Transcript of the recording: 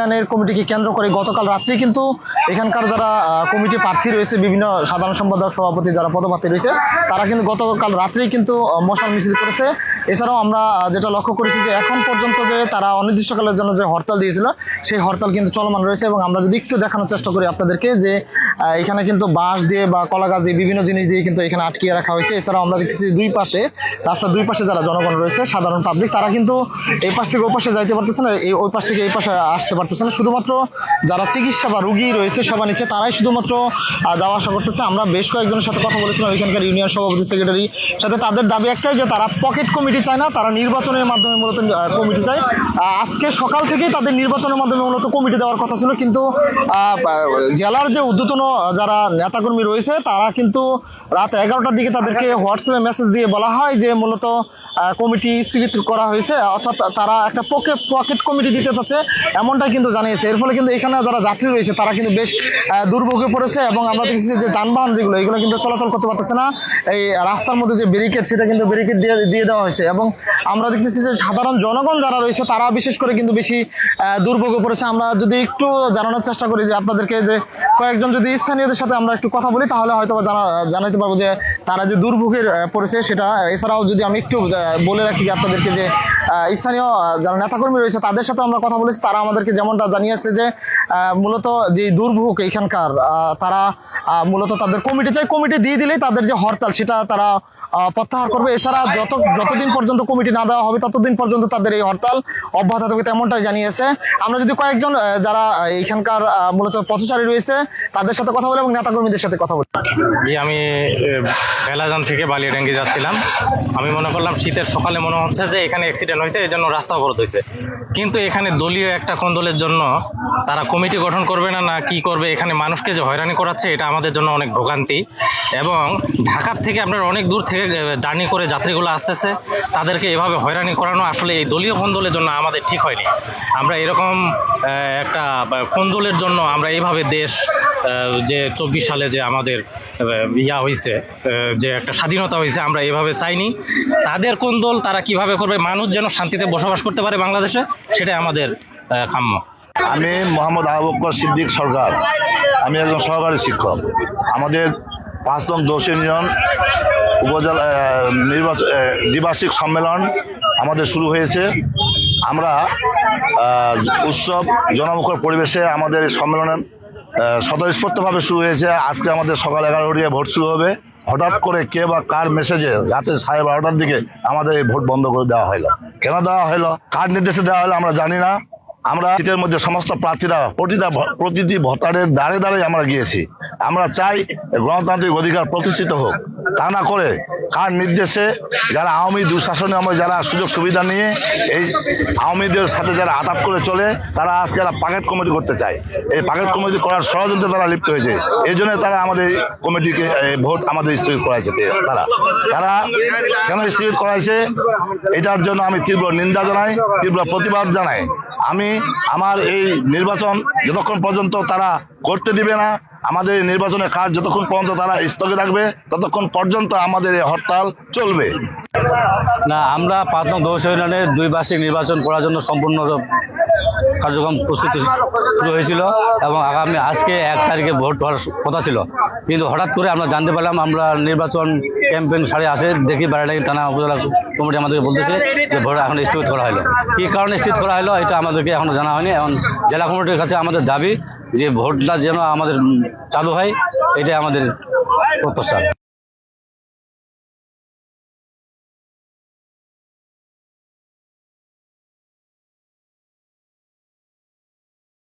ইউনিয়নের কমিটিকে কেন্দ্র করে গতকাল রাত্রে কিন্তু এখানকার যারা কমিটি প্রার্থী রয়েছে, বিভিন্ন সাধারণ সম্পাদক, সভাপতি যারা পদপ্রার্থী রয়েছে, তারা কিন্তু গতকাল রাত্রেই কিন্তু মশাল মিছিল করেছে। এছাড়াও আমরা যেটা লক্ষ্য করেছি যে এখন পর্যন্ত যে তারা অনির্দিষ্টকালের জন্য যে হরতাল দিয়েছিল, সেই হরতাল কিন্তু চলমান রয়েছে। এবং আমরা যদি একটু দেখানোর চেষ্টা করি আপনাদেরকে যে এখানে কিন্তু বাঁশ দিয়ে বা কলা গাছ দিয়ে বিভিন্ন জিনিস দিয়ে কিন্তু এখানে আটকিয়ে রাখা হয়েছে। এছাড়াও আমরা দেখতেছি দুই পাশে, রাস্তার দুই পাশে যারা জনগণ রয়েছে, সাধারণ পাবলিক, তারা কিন্তু এই পাশ থেকে ওই পাশে যাইতে পারতেছে না, ওই পাশ থেকে এই পাশে আসতে পারতেছে না। শুধুমাত্র যারা চিকিৎসা বা রুগী রয়েছে সেবা নিচ্ছে, তারাই শুধুমাত্র যাওয়া আসা করতেছে। আমরা বেশ কয়েকজনের সাথে কথা বলেছিলাম এখানকার ইউনিয়ন সভাপতি, সেক্রেটারি সাথে। তাদের দাবি একটাই যে তারা পকেট কমিটি চায় না, তারা নির্বাচনের মাধ্যমে মূলত কমিটি চায়। আজকে সকাল থেকেই তাদের নির্বাচনের মাধ্যমে মূলত কমিটি দেওয়ার কথা ছিল, কিন্তু জেলার যে ঊর্ধ্বতন যারা নেতাকর্মী রয়েছে, তারা কিন্তু রাত 11টার দিকে তাদেরকে হোয়াটসঅ্যাপে মেসেজ দিয়ে বলা হয় যে মূলত কমিটি স্থগিত করা হয়েছে, অর্থাৎ তারা একটা পকেট কমিটি দিতে চাচ্ছে, এমনটাই কিন্তু জানিয়েছে। এর ফলে কিন্তু এখানে যারা যাত্রী রয়েছে তারা কিন্তু বেশ দুর্ভোগে পড়েছে। এবং আমরা দেখছি যে যানবাহন যেগুলো, এগুলো কিন্তু চলাচল করতে পারতেছে না। এই রাস্তার মধ্যে যে ব্যারিকেড, সেটা কিন্তু ব্যারিকেড দিয়ে দেওয়া হয়েছে। এবং আমরা দেখতেছি যে সাধারণ জনগণ যারা রয়েছে, তারা বিশেষ করে কিন্তু বেশি দুর্ভোগে পড়েছে। আমরা যদি একটু জানানোর চেষ্টা করি যে আপনাদেরকে, যে কয়েকজন যদি স্থানীয়দের সাথে আমরা একটু কথা বলি, তাহলে হয়তো জানাতে পারবো যে তারা যে দুর্ভোগের পড়েছে সেটা। এছাড়াও যদি আমি একটু বলে রাখি যে আপনাদেরকে, যে স্থানীয় যারা নেতাকর্মী রয়েছে তাদের সাথে আমরা কথা বলেছি, তারা আমাদেরকে যেমনটা জানিয়েছে যে মূলত যে দুর্ভোগ এখানকার, তারা মূলত তাদের কমিটি চাই, কমিটি দিয়ে দিলেই তাদের যে হরতাল সেটা তারা প্রত্যাহার করবে। এছাড়া যতদিন পর্যন্ত কমিটি না দেওয়া হবে ততদিন পর্যন্ত তাদের এই হরতাল অব্যাহত থাকবে, তেমনটাই জানিয়েছে। আমরা যদি কয়েকজন যারা এখানকার মূলত পথচারী রয়েছে তাদের সাথে কথা বলি এবং নেতাকর্মীদের সাথে কথা বলি। জি, আমি বেলাজান থেকে বালিয়াডাঙ্গি যাচ্ছিলাম। আমি মনে করলাম শীতের সকালে মনে হচ্ছে যে এখানে অ্যাক্সিডেন্ট হয়েছে, এই জন্য রাস্তা অবরোধ হয়েছে। কিন্তু এখানে দলীয় একটা কোন্দলের জন্য তারা কমিটি গঠন করবে না কি করবে, এখানে মানুষকে যে হয়রানি করাচ্ছে, এটা আমাদের জন্য অনেক ভোগান্তি। এবং ঢাকার থেকে আপনার অনেক দূর থেকে জার্নি করে যাত্রীগুলো আসতেছে, তাদেরকে এভাবে হয়রানি করানো আসলে এই দলীয় কোন্দলের জন্য আমাদের ঠিক হয়নি। আমরা এরকম একটা কোন্দলের জন্য আমরা এইভাবে দেশ, যে 24 সালে যে আমাদের হয়েছে, যে একটা স্বাধীনতা হয়েছে, আমরা এভাবে চাইনি। তাদের কোন্দল তারা কিভাবে করবে, মানুষ যেন শান্তিতে বসবাস করতে পারে বাংলাদেশে, সেটাই আমাদের কাম্য। আমি মোহাম্মদ আবু বকর সিদ্দিক সরকার, আমি একজন সহকারী শিক্ষক। আমাদের 5 নং দোষ ইউনিয়ন উপজেলা দ্বিবার্ষিক সম্মেলন আমাদের শুরু হয়েছে। আমরা উৎসব জনমুখর পরিবেশে আমাদের সম্মেলনের স্বতঃস্ফূর্তভাবে শুরু হয়েছে। আজকে আমাদের সকাল 11টায় ভোট শুরু হবে। হঠাৎ করে কে বা কার মেসেজে রাতে 12:30টার দিকে আমাদের এই ভোট বন্ধ করে দেওয়া হলো। কেন দেওয়া হলো, কার নির্দেশে দেওয়া হলো আমরা জানি না। আমরা শীতের মধ্যে সমস্ত প্রার্থীরা প্রতিটি ভোটারের দ্বারে দ্বারে আমরা গিয়েছি। আমরা চাই গণতান্ত্রিক অধিকার প্রতিষ্ঠিত হোক। তা না করে কার নির্দেশে যারা আওয়ামী দুঃশাসনের আমলে যারা সুযোগ সুবিধা নিয়ে এই আওয়ামীদের সাথে যারা আঘাত করে চলে, তারা আজকে পাকেট কমিটি করতে চায়। এই পাকেট কমিটি করার ষড়যন্ত্রে তারা লিপ্ত হয়েছে। এই জন্য তারা আমাদের কমিটিকে ভোট আমাদের স্থগিত করাইছে। তারা কেন স্থগিত করাইছে, এটার জন্য আমি তীব্র নিন্দা জানাই, তীব্র প্রতিবাদ জানাই। আমি আমার এই নির্বাচন যতক্ষণ পর্যন্ত তারা করতে দিবে না, আমাদের এই নির্বাচনের কাজ যতক্ষণ পর্যন্ত তারা স্থগিত রাখবে, ততক্ষণ পর্যন্ত আমাদের এই হরতাল চলবে। না, আমরা 5 নং দোষ ইউনিয়নের 2 বার্ষিক নির্বাচন করার জন্য সম্পূর্ণ কার্যক্রম প্রস্তুতি শুরু হয়েছিল এবং আজকে 1 তারিখে ভোট হওয়ার কথা ছিল। কিন্তু হঠাৎ করে আমরা জানতে পারলাম, আমরা নির্বাচন ক্যাম্পেইন সারে আসে দেখি বালিয়াডাঙ্গি থানা উপজেলা কমিটি আমাদেরকে বলতেছে যে ভোট এখন স্থগিত করা হলো। কী কারণে স্থগিত করা হলো এটা আমাদেরকে এখনো জানা হয়নি। এখন জেলা কমিটির কাছে আমাদের দাবি যে ভোটটা যেন আমাদের চালু হয়, এটাই আমাদের প্রত্যাশা।